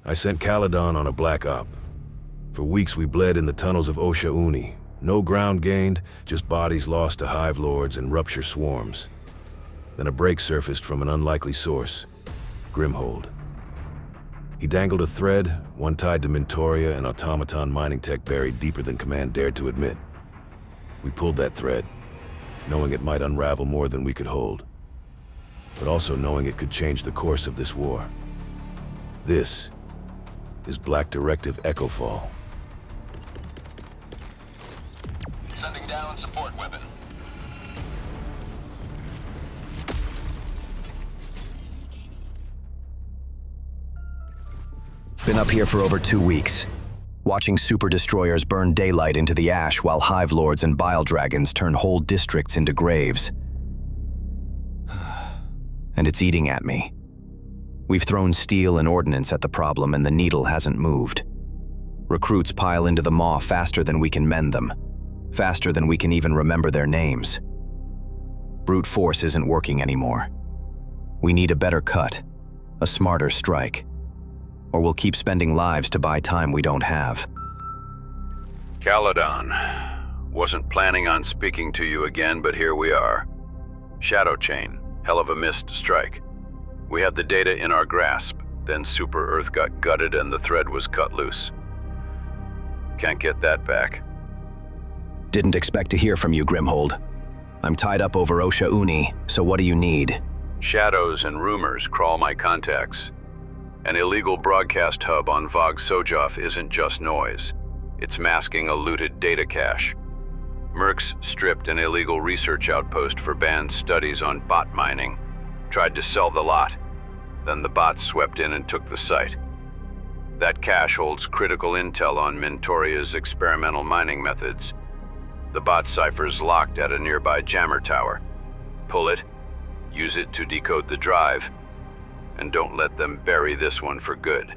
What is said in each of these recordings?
I sent Caladon on a black op. For weeks we bled in the tunnels of Osha Uni. No ground gained, just bodies lost to hive lords and rupture swarms. Then a break surfaced from an unlikely source, Grimhold. He dangled a thread, one tied to Mentoria and automaton mining tech buried deeper than Command dared to admit. We pulled that thread, knowing it might unravel more than we could hold, but also knowing it could change the course of this war. This is Black Directive ECHOFALL. Sending down support weapon. Been up here for over 2 weeks, watching super destroyers burn daylight into the ash while hive lords and bile dragons turn whole districts into graves. And it's eating at me. We've thrown steel and ordnance at the problem and the needle hasn't moved. Recruits pile into the maw faster than we can mend them, faster than we can even remember their names. Brute force isn't working anymore. We need a better cut, a smarter strike, or we'll keep spending lives to buy time we don't have. Caladon. Wasn't planning on speaking to you again, but here we are. Shadow Chain. Hell of a missed strike. We had the data in our grasp, then Super Earth got gutted and the thread was cut loose. Can't get that back. Didn't expect to hear from you, Grimhold. I'm tied up over Osha Uni, so what do you need? Shadows and rumors crawl my contacts. An illegal broadcast hub on Vog Sojoth isn't just noise. It's masking a looted data cache. Mercs stripped an illegal research outpost for banned studies on bot mining. Tried to sell the lot. Then the bots swept in and took the site. That cache holds critical intel on Mentoria's experimental mining methods. The bot cipher's locked at a nearby jammer tower. Pull it, use it to decode the drive, and don't let them bury this one for good.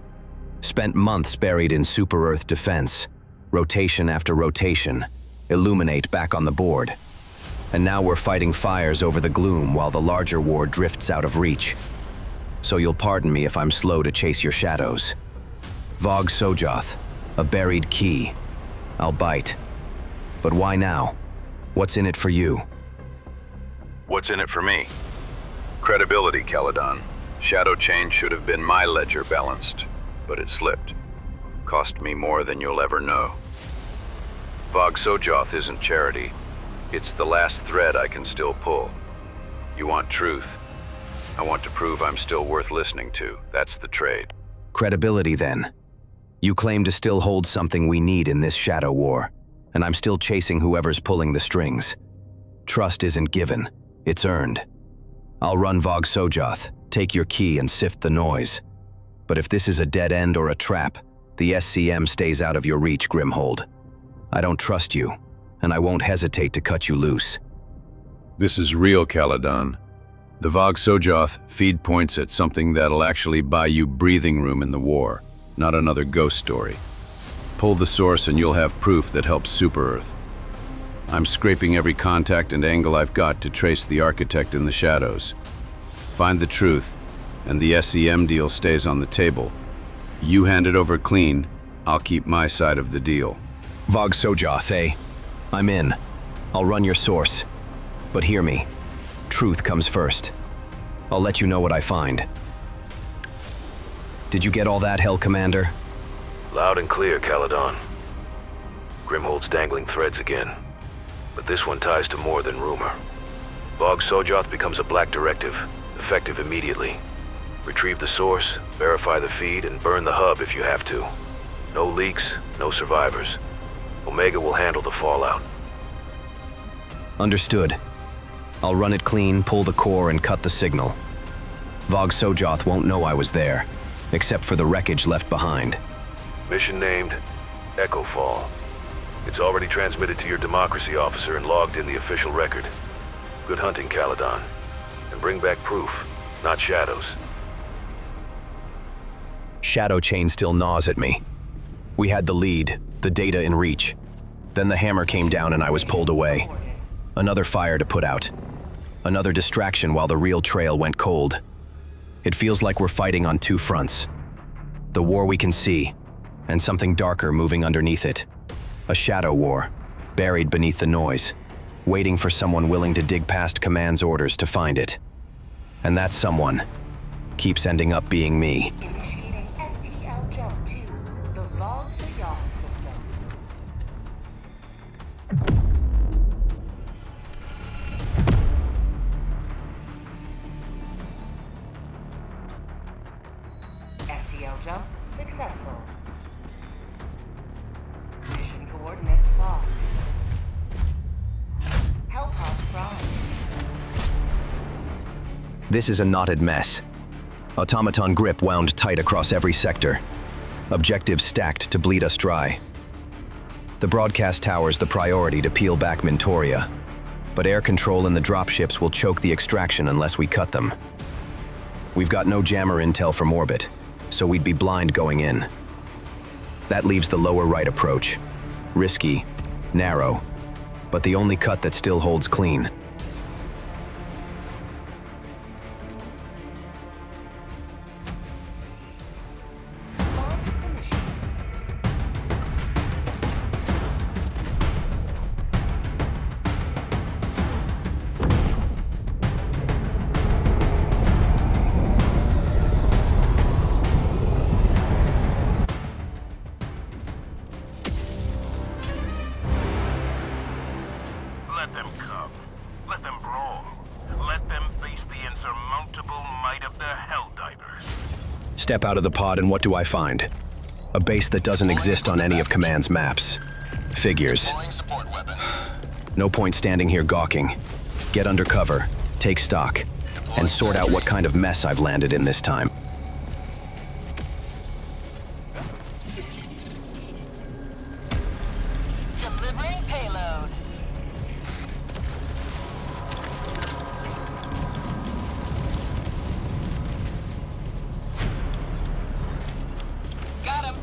Spent months buried in Super Earth defense, rotation after rotation, illuminate back on the board. And now we're fighting fires over the gloom while the larger war drifts out of reach. So you'll pardon me if I'm slow to chase your shadows. Vog Sojoth, a buried key. I'll bite. But why now? What's in it for you? What's in it for me? Credibility, Caladon. Shadow Chain should have been my ledger balanced, but it slipped. Cost me more than you'll ever know. Vog Sojoth isn't charity. It's the last thread I can still pull. You want truth. I want to prove I'm still worth listening to. That's the trade. Credibility, then. You claim to still hold something we need in this shadow war, and I'm still chasing whoever's pulling the strings. Trust isn't given, it's earned. I'll run Vog Sojoth, take your key and sift the noise. But if this is a dead end or a trap, the SCM stays out of your reach, Grimhold. I don't trust you, and I won't hesitate to cut you loose. This is real, Caladon. The Vog Sojoth feed points at something that'll actually buy you breathing room in the war, not another ghost story. Pull the source and you'll have proof that helps Super Earth. I'm scraping every contact and angle I've got to trace the architect in the shadows. Find the truth, and the SCM deal stays on the table. You hand it over clean, I'll keep my side of the deal. Vog Sojoth, eh? I'm in. I'll run your source. But hear me. Truth comes first. I'll let you know what I find. Did you get all that, Hell Commander? Loud and clear, Caladon. Grimhold's dangling threads again. But this one ties to more than rumor. Vog Sojoth becomes a Black Directive, effective immediately. Retrieve the source, verify the feed, and burn the hub if you have to. No leaks, no survivors. Omega will handle the fallout. Understood. I'll run it clean, pull the core, and cut the signal. Vog Sojoth won't know I was there, except for the wreckage left behind. Mission named ECHOFALL. It's already transmitted to your democracy officer and logged in the official record. Good hunting, Caladon. And bring back proof, not shadows. Shadow Chain still gnaws at me. We had the lead, the data in reach. Then the hammer came down and I was pulled away. Another fire to put out. Another distraction while the real trail went cold. It feels like we're fighting on two fronts. The war we can see, and something darker moving underneath it. A shadow war, buried beneath the noise, waiting for someone willing to dig past command's orders to find it. And that someone keeps ending up being me. Initiating FTL jump to the Vogue-Soyoff system. FTL jump successful. Mission coordinates locked. Hellpods prime. This is a knotted mess. Automaton grip wound tight across every sector. Objectives stacked to bleed us dry. The broadcast tower's the priority to peel back Mintoria, but air control and the dropships will choke the extraction unless we cut them. We've got no jammer intel from orbit, so we'd be blind going in. That leaves the lower right approach. Risky, narrow, but the only cut that still holds clean. Let them come. Let them brawl. Let them face the insurmountable might of the Helldivers. Step out of the pod and what do I find? A base that doesn't exist on any of Command's maps. Figures. Deploying support weapon. No point standing here gawking. Get under cover, take stock, and sort out what kind of mess I've landed in this time. Delivering payload. Got him.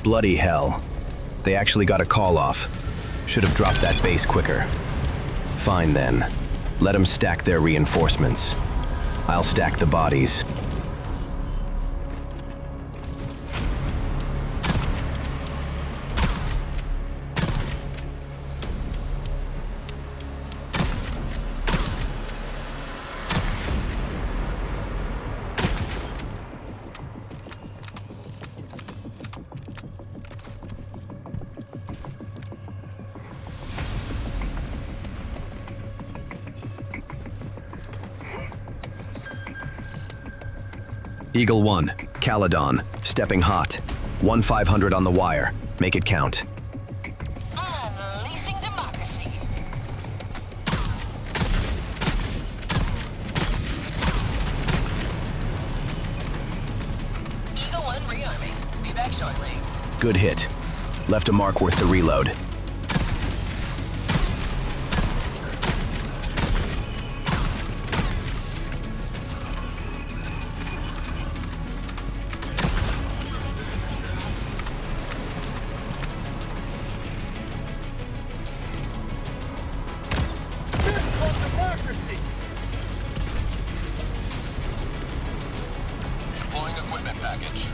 Bloody hell. They actually got a call off. Should have dropped that base quicker. Fine then. Let them stack their reinforcements. I'll stack the bodies. Eagle 1, Caladon, stepping hot. 1-500 on the wire. Make it count. Unleashing democracy. Eagle 1 rearming. Be back shortly. Good hit. Left a mark worth the reload. Deploying equipment package.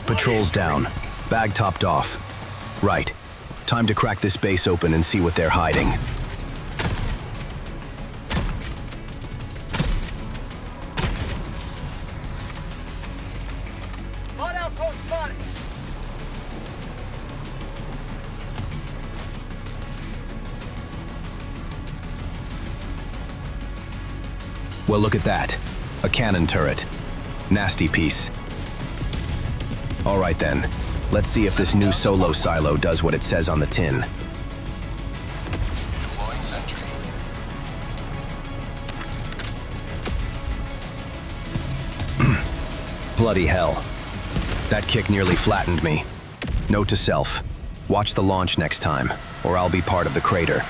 Patrol's down. Bag topped off. Right. Time to crack this base open and see what they're hiding. Hot outpost spotted. Well, look at that. A cannon turret. Nasty piece. All right then. Let's see if this new solo silo does what it says on the tin. Deploying sentry. Bloody hell. That kick nearly flattened me. Note to self, watch the launch next time, or I'll be part of the crater.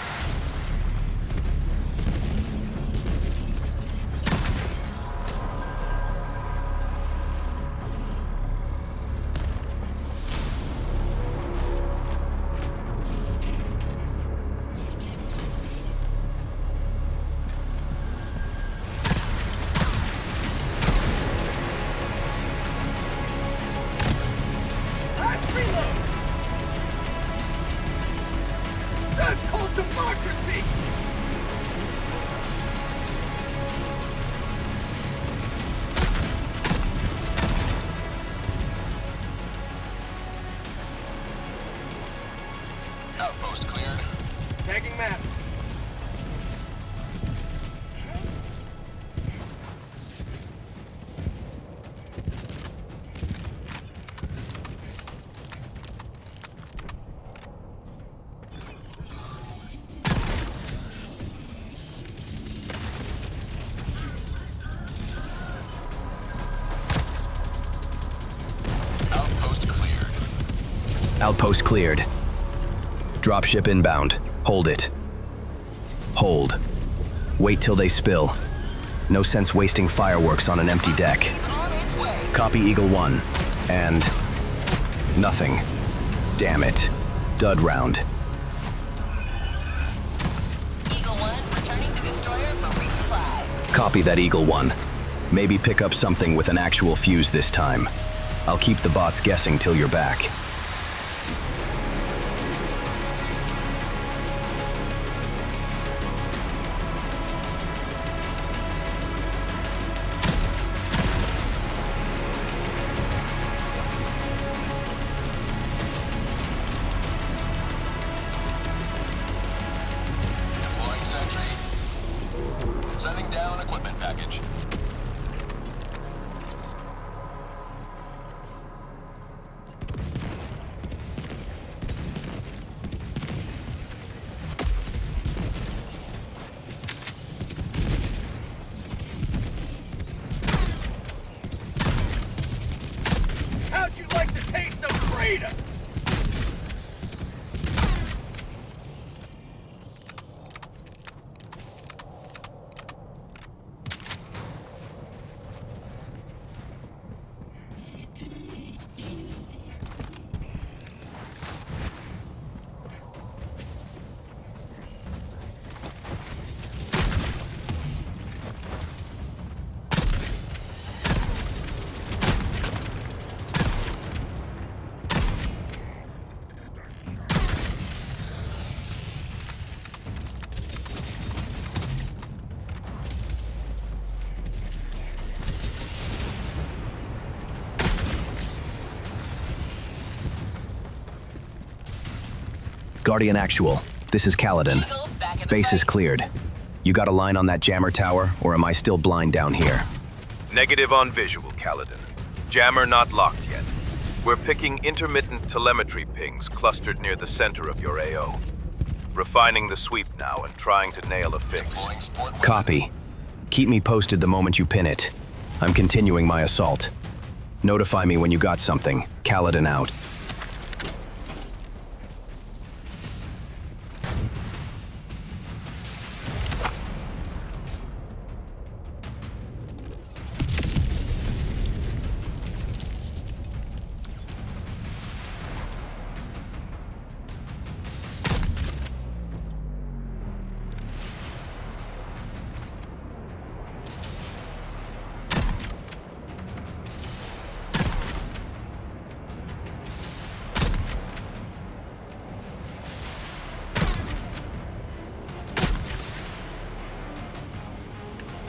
Last reload! That's called democracy! Outpost cleared. Tagging map. Outpost cleared. Outpost cleared. Dropship inbound. Hold it. Hold. Wait till they spill. No sense wasting fireworks on an empty deck. On its way. Copy Eagle 1. And... nothing. Damn it. Dud round. Eagle 1 returning to destroyer for resupply. Copy that Eagle 1. Maybe pick up something with an actual fuse this time. I'll keep the bots guessing till you're back. Deploying sentry. Sending down equipment package. How'd you like the taste of freedom? Guardian Actual, this is Caladon. Eagle back in the Base is fight. cleared. You got a line on that jammer tower, or am I still blind down here? Negative on visual, Caladon. Jammer not locked yet. We're picking intermittent telemetry pings clustered near the center of your AO. Refining the sweep now and trying to nail a fix. Deploying support weapon. Copy. Keep me posted the moment you pin it. I'm continuing my assault. Notify me when you got something. Caladon out.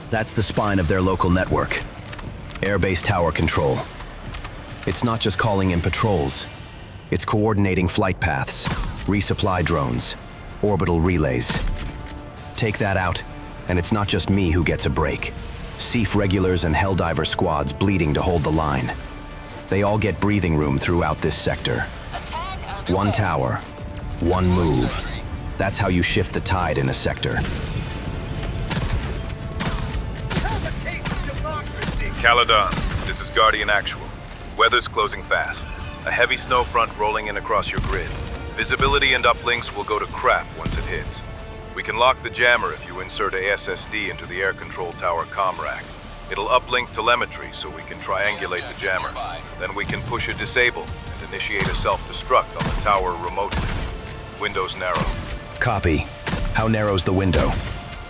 That's the spine of their local network. Air-based tower control. It's not just calling in patrols. It's coordinating flight paths, resupply drones, orbital relays. Take that out, and it's not just me who gets a break. Ceph regulars and Helldiver squads bleeding to hold the line. They all get breathing room throughout this sector. Attack One underway. tower, one move. That's how you shift the tide in a sector. Caladon, this is Guardian Actual. Weather's closing fast. A heavy snow front rolling in across your grid. Visibility and uplinks will go to crap once it hits. We can lock the jammer if you insert a SSD into the air control tower comm rack. It'll uplink telemetry so we can triangulate the jammer. Then we can push a disable and initiate a self-destruct on the tower remotely. Windows narrow. Copy. How narrow's the window?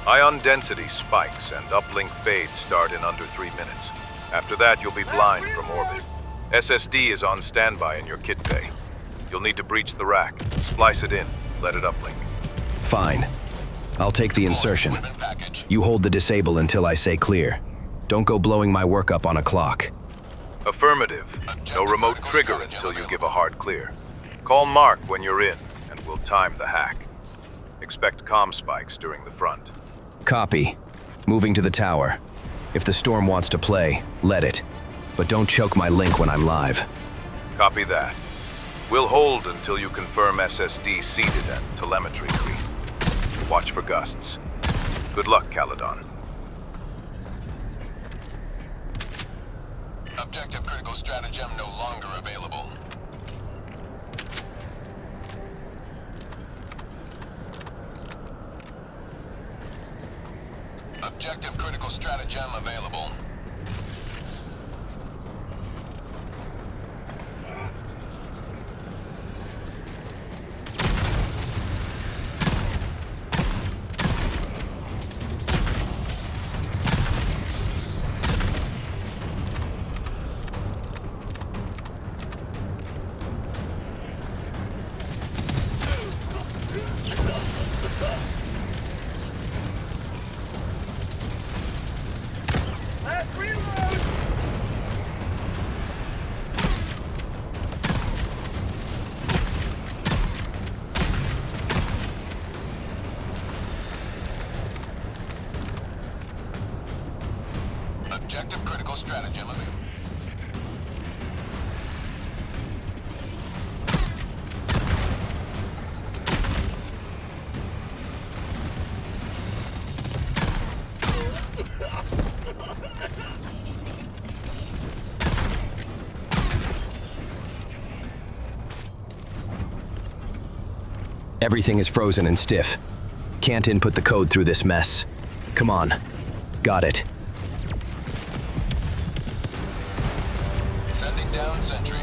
Ion density spikes and uplink fades start in under 3 minutes. After that, you'll be blind from orbit. SSD is on standby in your kit bay. You'll need to breach the rack, splice it in, let it uplink. Fine. I'll take the insertion. You hold the disable until I say clear. Don't go blowing my work up on a clock. Affirmative. No remote trigger until you give a hard clear. Call Mark when you're in, and we'll time the hack. Expect comm spikes during the front. Copy. Moving to the tower. If the storm wants to play, let it. But don't choke my link when I'm live. Copy that. We'll hold until you confirm SSD seated and telemetry green. Watch for gusts. Good luck, Caladon. Objective critical stratagem no longer available. Objective critical stratagem available. Objective critical stratagem available. Everything is frozen and stiff. Can't input the code through this mess. Come on. Got it. Sending down sentry.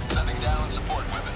Sending down support weapon.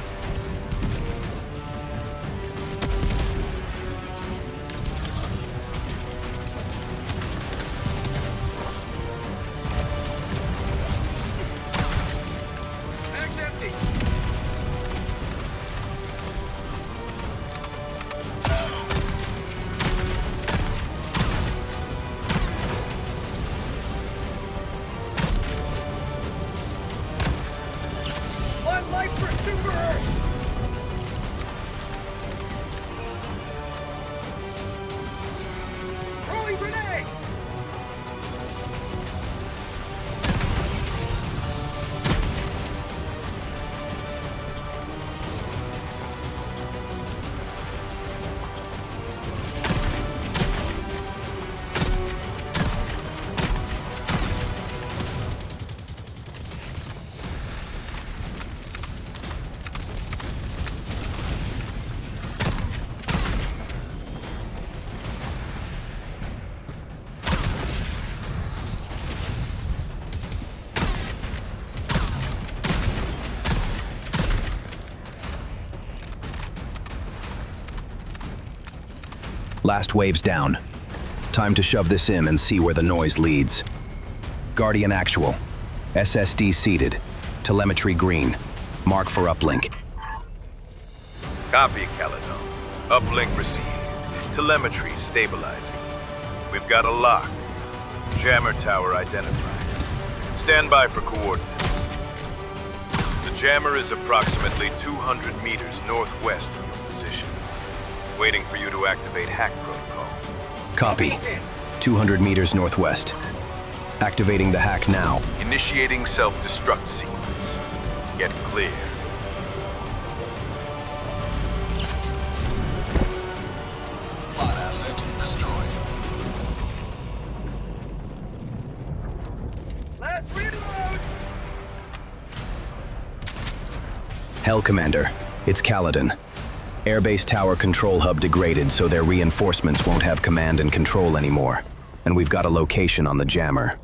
Last wave's down. Time to shove this in and see where the noise leads. Guardian Actual. SSD seated. Telemetry green. Mark for uplink. Copy, Caladon. Uplink received. Telemetry stabilizing. We've got a lock. Jammer tower identified. Stand by for coordinates. The jammer is approximately 200 meters northwest of your position. Waiting for you to activate hack protocol. Copy. 200 meters northwest. Activating the hack now. Initiating self-destruct sequence. Get clear. Bot asset destroyed. Hell Commander, it's Caladon. Airbase tower control hub degraded, so their reinforcements won't have command and control anymore. And we've got a location on the jammer.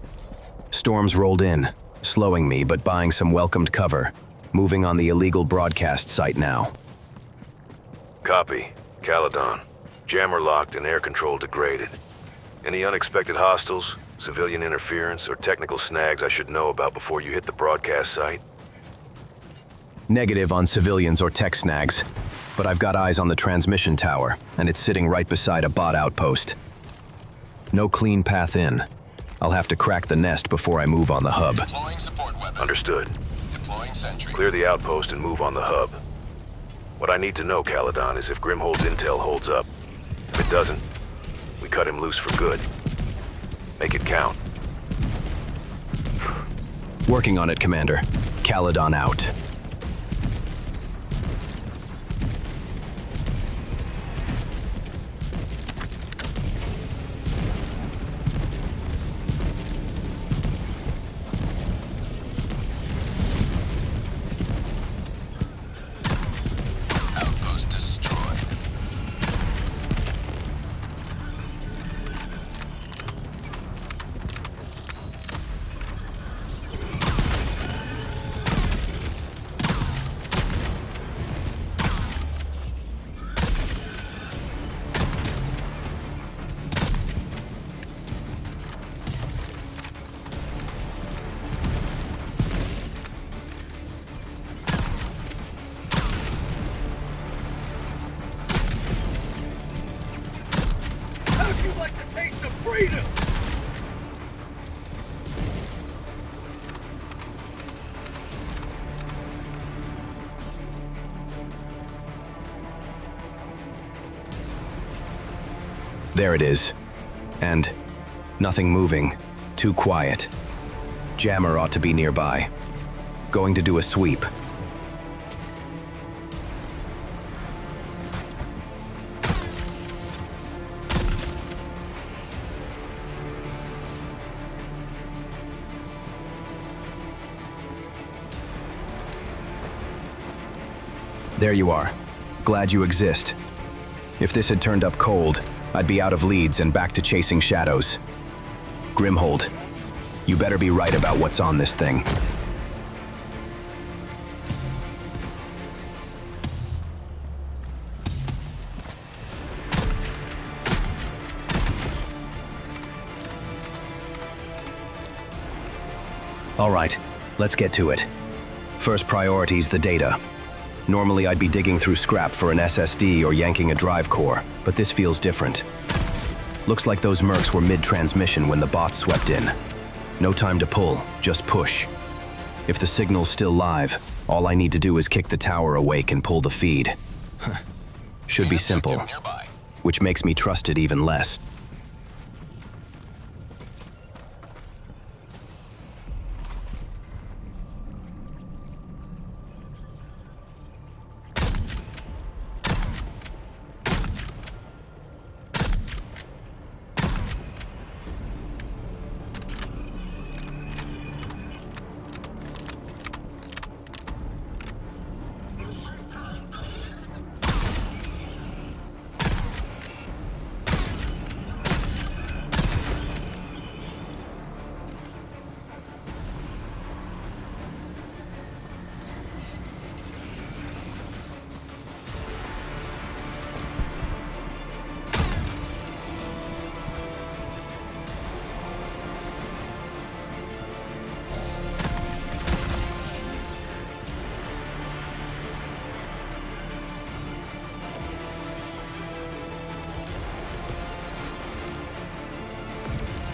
Storms rolled in, slowing me but buying some welcomed cover. Moving on the illegal broadcast site now. Copy. Caladon. Jammer locked and air control degraded. Any unexpected hostiles, civilian interference, or technical snags I should know about before you hit the broadcast site? Negative on civilians or tech snags, but I've got eyes on the transmission tower, and it's sitting right beside a bot outpost. No clean path in. I'll have to crack the nest before I move on the hub. Deploying support weapon. Understood. Deploying sentry. Clear the outpost and move on the hub. What I need to know, Caladon, is if Grimhold's intel holds up. If it doesn't, we cut him loose for good. Make it count. Working on it, Commander. Caladon out. Outpost destroyed. How'd you like to taste of freedom? There it is. And nothing moving. Too quiet. Jammer ought to be nearby. Going to do a sweep. There you are. Glad you exist. If this had turned up cold, I'd be out of leads and back to chasing shadows. Grimhold, you better be right about what's on this thing. All right, let's get to it. First priority's the data. Normally I'd be digging through scrap for an SSD or yanking a drive core, but this feels different. Looks like those mercs were mid-transmission when the bots swept in. No time to pull, just push. If the signal's still live, all I need to do is kick the tower awake and pull the feed. Should be simple, Nearby. which makes me trust it even less.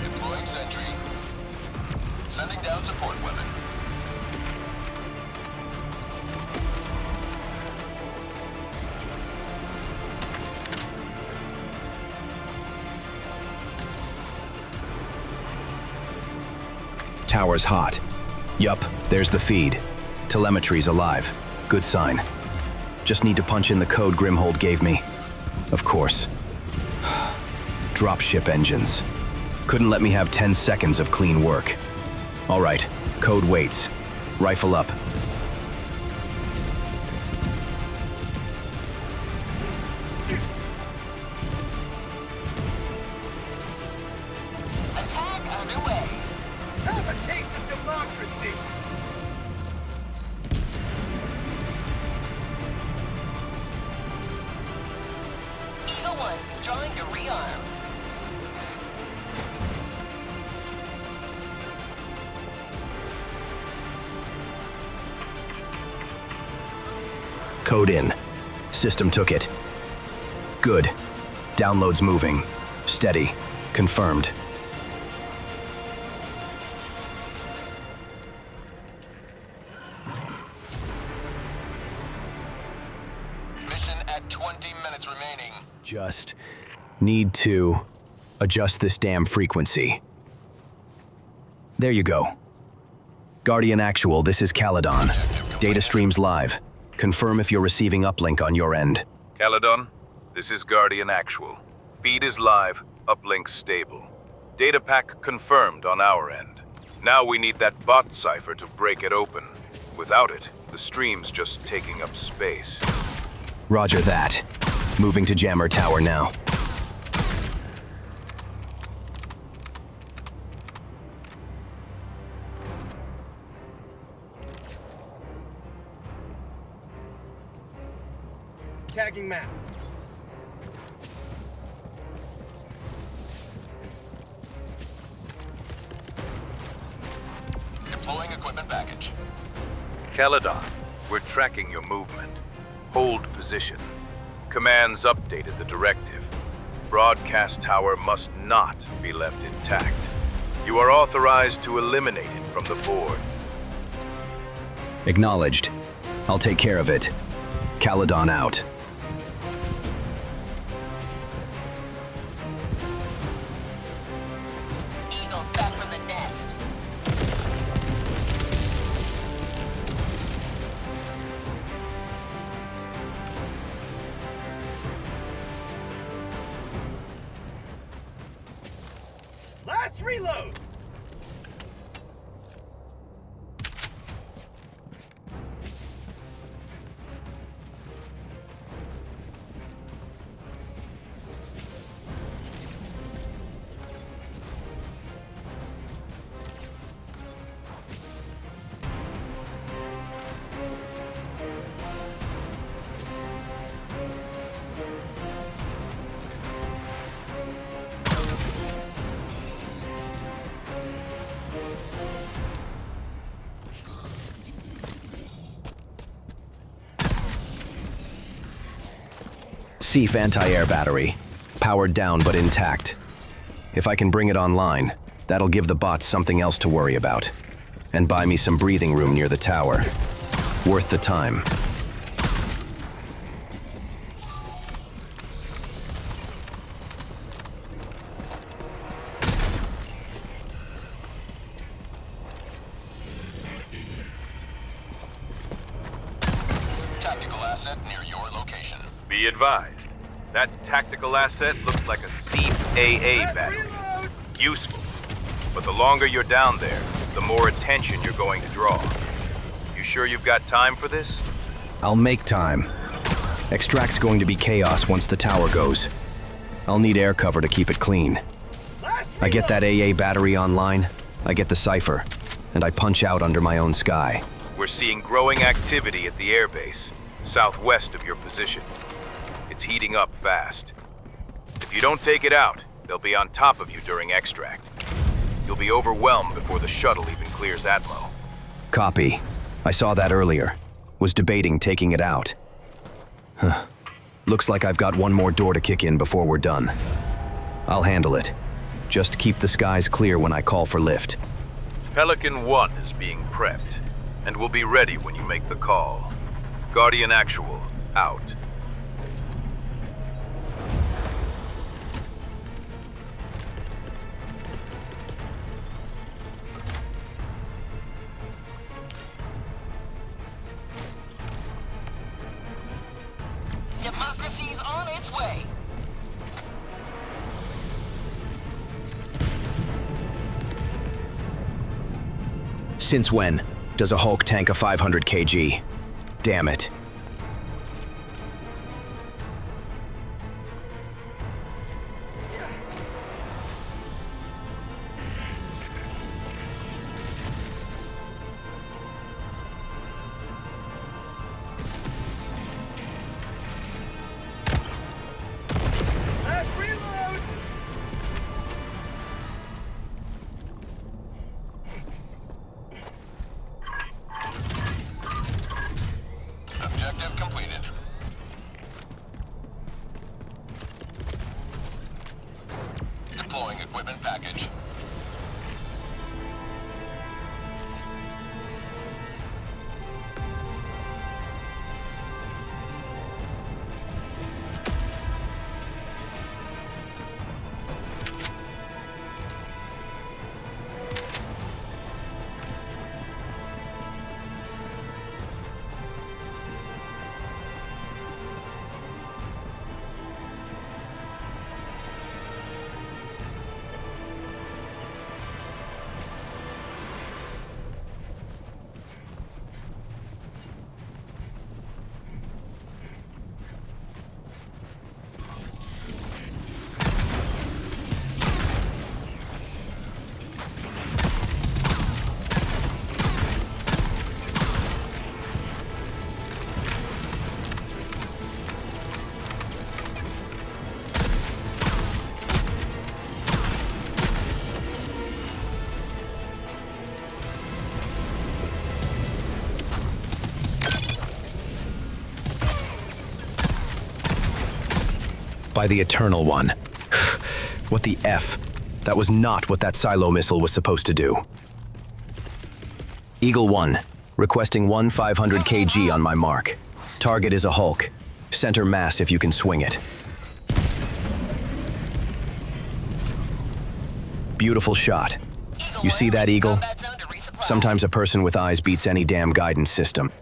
Deploying sentry. Sending down support weapon. tower's hot. Yup, there's the feed. Telemetry's alive. Good sign. Just need to punch in the code Grimhold gave me. Of course. Dropship engines. Couldn't let me have 10 seconds of clean work. All right, code waits. Rifle up. Attack underway. Have a taste of democracy. Eagle 1 withdrawing to rearm. Code in. System took it. Good. Download's moving. Steady. Confirmed. Mission at 20 minutes remaining. Just need to adjust this damn frequency. There you go. Guardian Actual, this is Caladon. Data streams live. Confirm if you're receiving uplink on your end. Caladon, this is Guardian Actual. Feed is live, uplink stable. Data pack confirmed on our end. Now we need that bot cipher to break it open. Without it, the stream's just taking up space. Roger that. Moving to Jammer Tower now. Tagging map. Deploying equipment package. Caladon, we're tracking your movement. Hold position. Commands updated the directive. Broadcast tower must not be left intact. You are authorized to eliminate it from the board. Acknowledged. I'll take care of it. Caladon out. Eagle back from the nest. Last reload. Seif anti-air battery. Powered down but intact. If I can bring it online, that'll give the bots something else to worry about. And buy me some breathing room near the tower. Worth the time. Tactical asset near your location. Be advised, that tactical asset looks like a Seif AA battery. Useful, but the longer you're down there, the more attention you're going to draw. You sure you've got time for this? I'll make time. Extract's going to be chaos once the tower goes. I'll need air cover to keep it clean. I get that AA battery online, I get the cipher, and I punch out under my own sky. We're seeing growing activity at the airbase, southwest of your position. It's heating up fast. If you don't take it out, they'll be on top of you during extract. You'll be overwhelmed before the shuttle even clears Atmo. Copy. I saw that earlier. Was debating taking it out. Huh. Looks like I've got one more door to kick in before we're done. I'll handle it. Just keep the skies clear when I call for lift. Pelican 1 is being prepped, and will be ready when you make the call. Guardian Actual, out. Since when does a Hulk tank a 500 kg? Damn it. Objective completed. Deploying equipment package. By the Eternal One. What the F? That was not what that silo missile was supposed to do. Eagle 1, requesting 500 kg on my mark. Target is a Hulk. Center mass if you can swing it. Beautiful shot. You see that, Eagle? Sometimes a person with eyes beats any damn guidance system.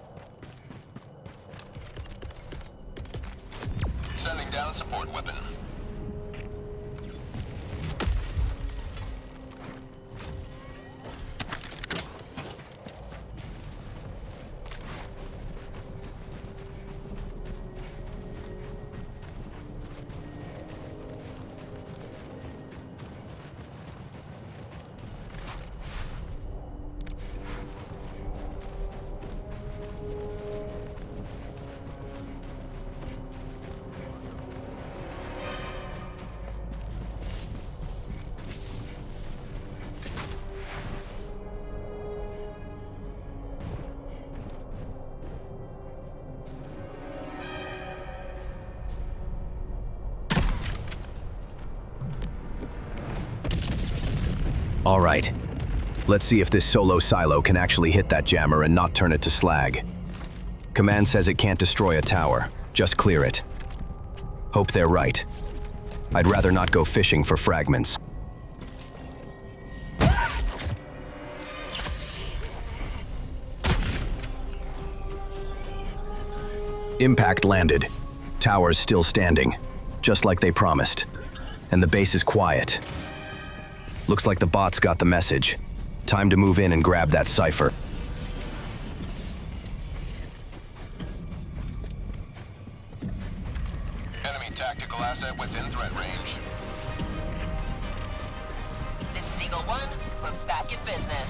Sending down support weapon. All right. Let's see if this solo silo can actually hit that jammer and not turn it to slag. Command says it can't destroy a tower, just clear it. Hope they're right. I'd rather not go fishing for fragments. Impact landed. Tower's still standing, just like they promised. And the base is quiet. Looks like the bots got the message. Time to move in and grab that cipher. Enemy tactical asset within threat range. This is Eagle 1. We're back in business.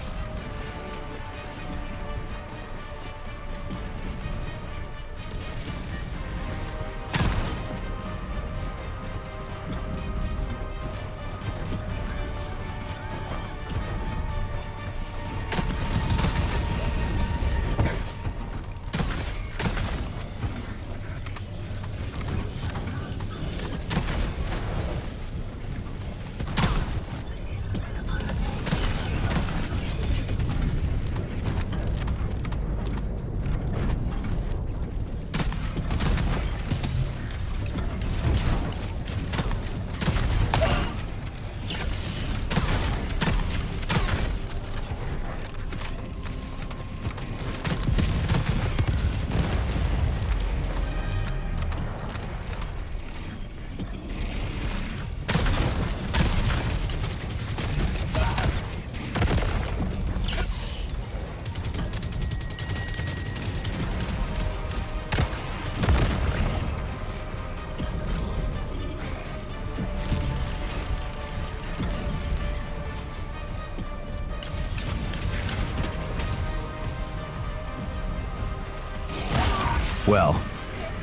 Well,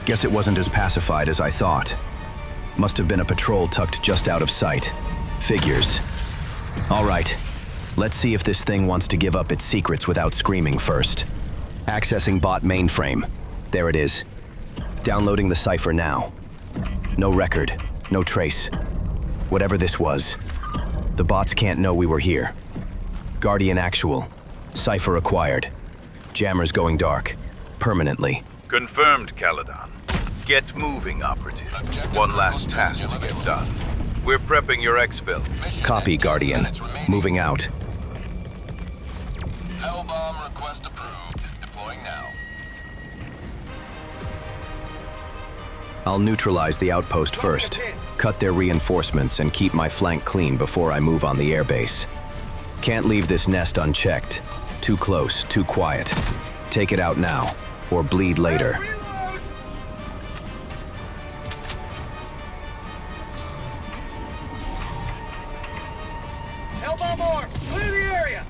guess it wasn't as pacified as I thought. Must have been a patrol tucked just out of sight. Figures. All right, let's see if this thing wants to give up its secrets without screaming first. Accessing bot mainframe. There it is. Downloading the cipher now. No record, no trace. Whatever this was, the bots can't know we were here. Guardian actual. Cipher acquired. Jammers going dark. Permanently. Confirmed, Caladon. Get moving, operative. One last task to get done. We're prepping your exfil. Copy, Guardian. Moving out. Hellbomb request approved. Deploying now. I'll neutralize the outpost first, cut their reinforcements, and keep my flank clean before I move on the airbase. Can't leave this nest unchecked. Too close, too quiet. Take it out now, or bleed later. Clear the area!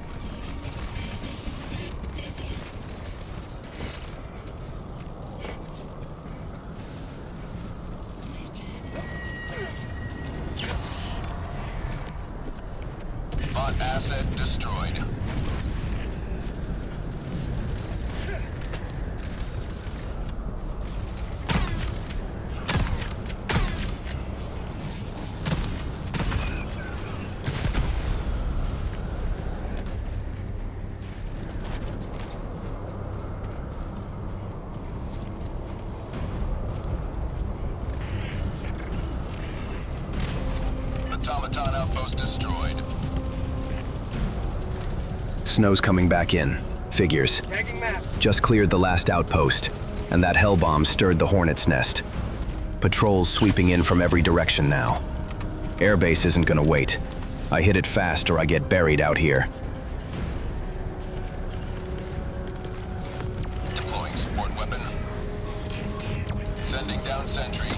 Bot asset destroyed. Automaton outpost destroyed. Snow's coming back in. Figures. Just cleared the last outpost, and that hell bomb stirred the hornet's nest. Patrols sweeping in from every direction now. Airbase isn't gonna wait. I hit it fast or I get buried out here. Deploying support weapon. Sending down sentry.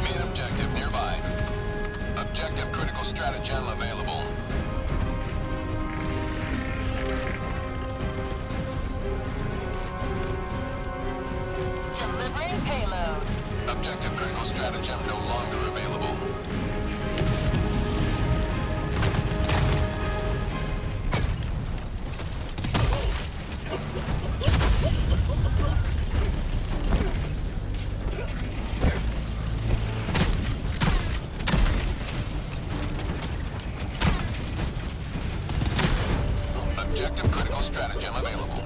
Main objective nearby. Objective critical stratagem available. Delivering payload. Objective critical stratagem no longer available. Objective critical stratagem available.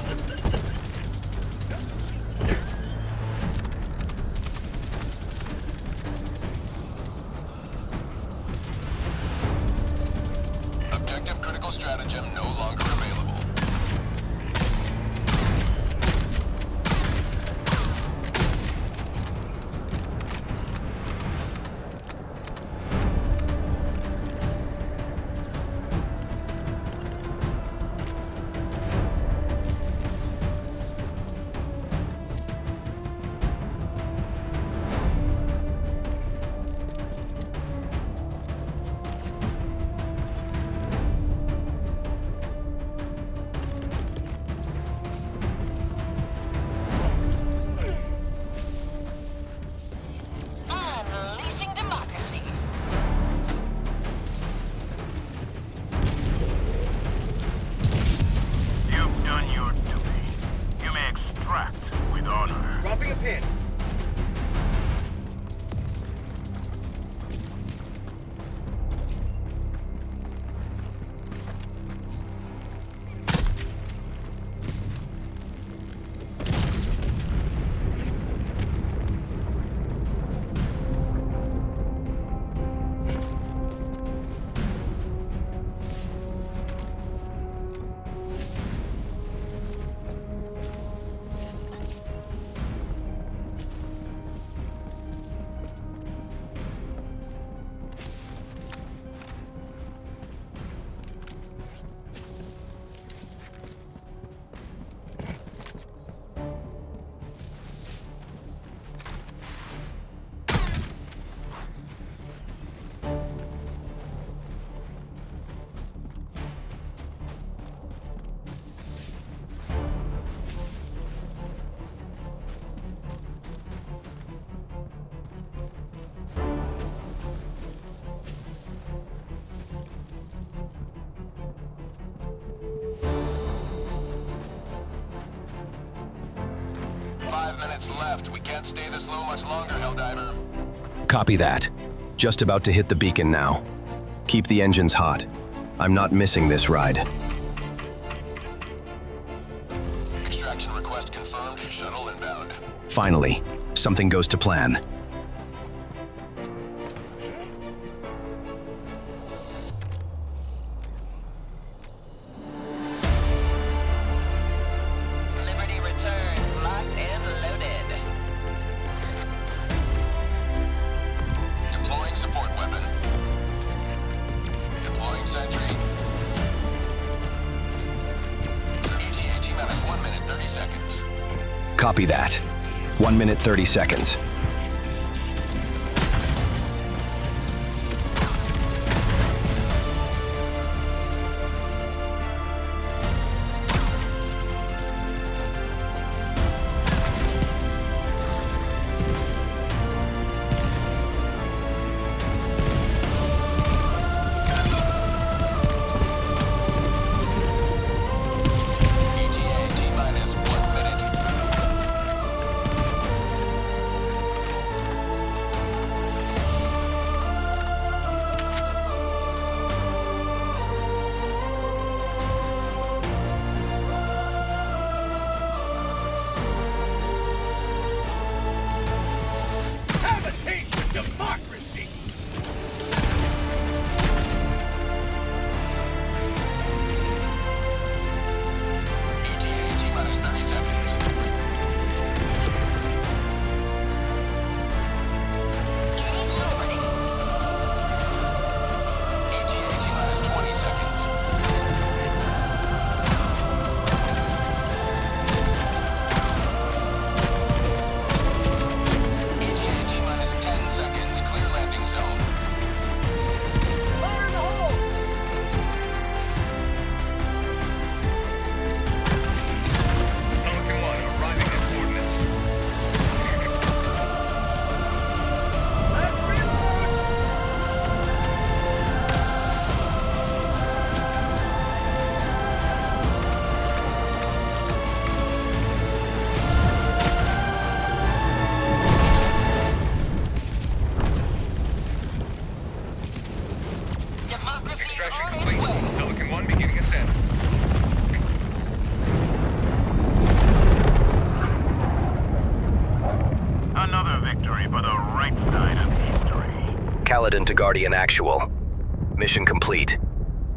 Objective critical stratagem no longer available. left. We can't stay this low much longer, Helldiver. Copy that. Just about to hit the beacon now. Keep the engines hot. I'm not missing this ride. Extraction request confirmed. Shuttle inbound. Finally, something goes to plan. Liberty return. Locked and loaded. Deploying support weapon. Deploying sentry. ETA T-minus 1 minute, 30 seconds. Copy that. 1 minute, 30 seconds. ETA T-minus 1 minute. Have a taste of democracy! ETA T-minus 30 seconds. Gaining liberty. ETA T-minus 20 seconds. ETA T-minus 10 seconds. Clear landing zone. Fire in the hole! Pelican 1 arriving at coordinates. Let's reload! Democracy Extraction on complete. its way. Pelican 1 beginning ascent. Another victory for the right side of history. Caladon to Guardian Actual. Mission complete.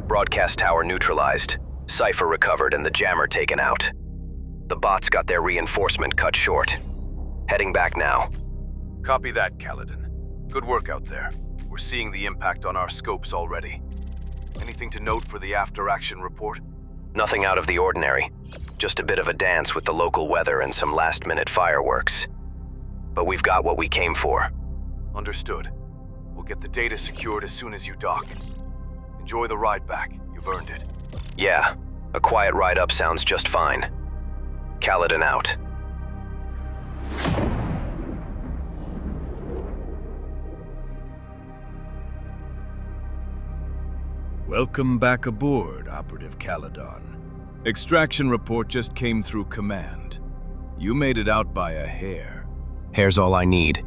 Broadcast tower neutralized. Cipher recovered and the jammer taken out. The bots got their reinforcement cut short. Heading back now. Copy that, Caladon. Good work out there. We're seeing the impact on our scopes already. Anything to note for the after-action report? Nothing out of the ordinary. Just a bit of a dance with the local weather and some last-minute fireworks. But we've got what we came for. Understood. We'll get the data secured as soon as you dock. Enjoy the ride back. You've earned it. Yeah, a quiet ride up sounds just fine. Caladon out. Welcome back aboard, Operative Caladon. Extraction report just came through command. You made it out by a hair. Hair's all I need.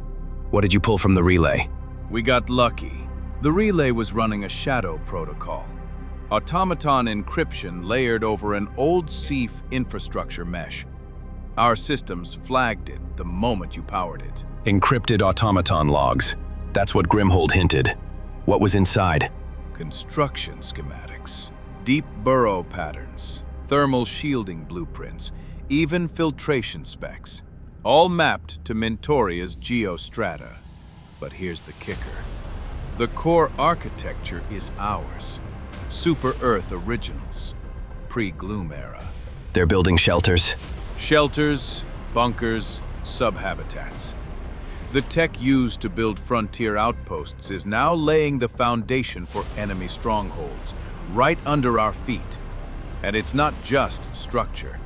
What did you pull from the relay? We got lucky. The relay was running a shadow protocol. Automaton encryption layered over an old CIF infrastructure mesh. Our systems flagged it the moment you powered it. Encrypted automaton logs. That's what Grimhold hinted. What was inside? Construction schematics, deep burrow patterns, thermal shielding blueprints, even filtration specs. All mapped to Mentoria's geostrata. But here's the kicker. The core architecture is ours. Super Earth originals. Pre-Gloom era. They're building shelters. Shelters, bunkers, subhabitats. The tech used to build frontier outposts is now laying the foundation for enemy strongholds, right under our feet. And it's not just structure.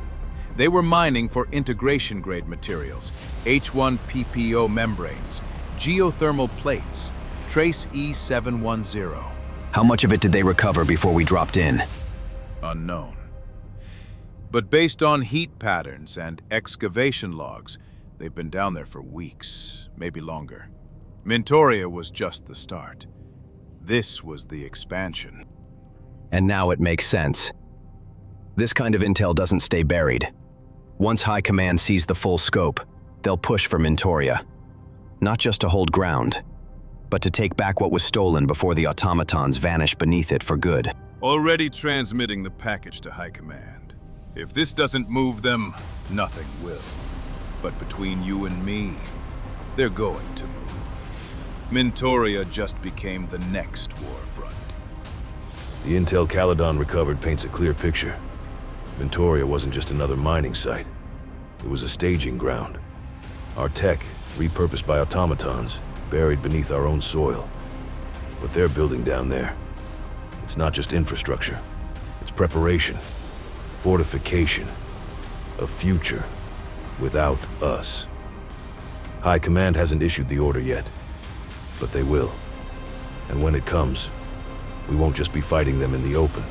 They were mining for integration-grade materials, H1 PPO membranes, geothermal plates, Trace E710. How much of it did they recover before we dropped in? Unknown. But based on heat patterns and excavation logs, They've been down there for weeks, maybe longer. Mintoria was just the start. This was the expansion. And now it makes sense. This kind of intel doesn't stay buried. Once High Command sees the full scope, they'll push for Mintoria. Not just to hold ground, but to take back what was stolen before the automatons vanish beneath it for good. Already transmitting the package to High Command. If this doesn't move them, nothing will. But between you and me, they're going to move. Mintoria just became the next war front. The intel Caladon recovered paints a clear picture. Mintoria wasn't just another mining site. It was a staging ground. Our tech, repurposed by automatons, buried beneath our own soil. What they're building down there, it's not just infrastructure. It's preparation, fortification, a future without us. High Command hasn't issued the order yet, but they will. And when it comes, we won't just be fighting them in the open.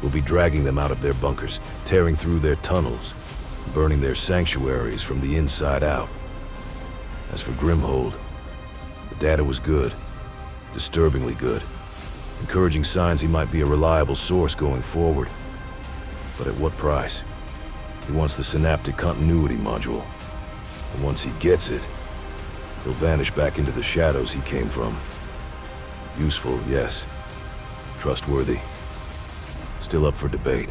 We'll be dragging them out of their bunkers, tearing through their tunnels, burning their sanctuaries from the inside out. As for Grimhold, the data was good, disturbingly good, encouraging signs he might be a reliable source going forward. But at what price? He wants the synaptic continuity module. And once he gets it, he'll vanish back into the shadows he came from. Useful, yes. Trustworthy. Still up for debate.